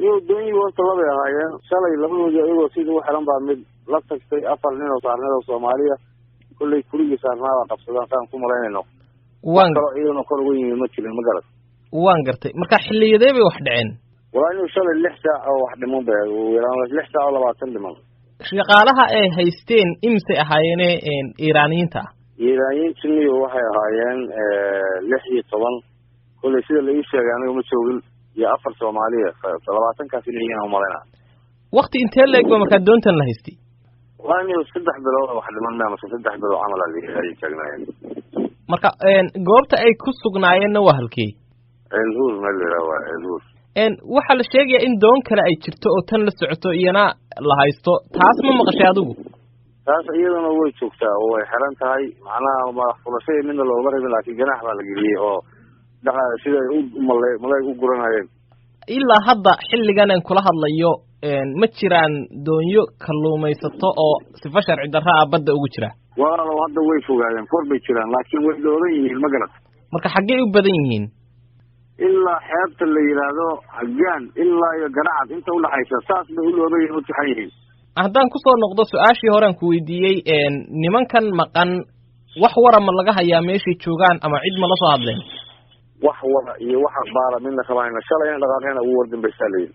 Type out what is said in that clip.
doonyi wasta laba ahaayeen shalay labadooda iyagoo sidii u xiran baa mid la tagtay afar nin oo saarneed oo Soomaaliya kullay kurigi saarnaa qabsadaan saan ku malaynayno waan karo iyadoo kor ugu yimid ma jirin ma garad waan gartay marka xilliyadeed bay wax dhaceen waa inuu shalay 6 saac oo wax dhimo baa weeraan 6 saac oo 20 dhimo shaqaalaha ay haysteen imse ahaayeen Iiraaniyiinta Iiraaniyiintu waxay ahaayeen 16 kullay sida la ii sheegay aniga ma joogin iyo afar Soomaaliya 20 ka filayeen oo malayna waqti intee leeg ba marka doontan la haystay waa inuu 3 bilood wax dhiman ma 3 bilood amal ay taagnaayeen marka goobta ay ku sugnaayeen waa halkii elhuur meelera waa elhuur waxa la sheegay in doon kale ay jirto oo tan la socoto iyana la haysto taas ma maqashay adigu taas iyadana way joogtaa oo way xiran tahay macnaha ma fulashay midna loo maray laakiin ganax baa la geliyay oo dhaqa sida malay u guranayeen ilaa hadda xilligan aan kula hadlayo ma jiraan doonyo kalluumaysato oo sifa sharci darro ah badda ugu jira walaalo hadda way fogaadeen for bay jiraan laakiin way doodan yihiin ma garad marka xaggee u badan yihiin ilaa xeebta la yiraahdo hagaan ilaa iyo garacad inta u dhaxaysa saas bay u looday u taxan yihiin haddaan ku soo noqdo su'aashii hore aan ku weydiiyey nimankan maqan wax warama laga hayaa meeshay joogaan ama cid ma la soo hadleen wax wada iyo wax baara midna qabaayna shalay in dhaqaaqayna ugu wardin bay saalayeen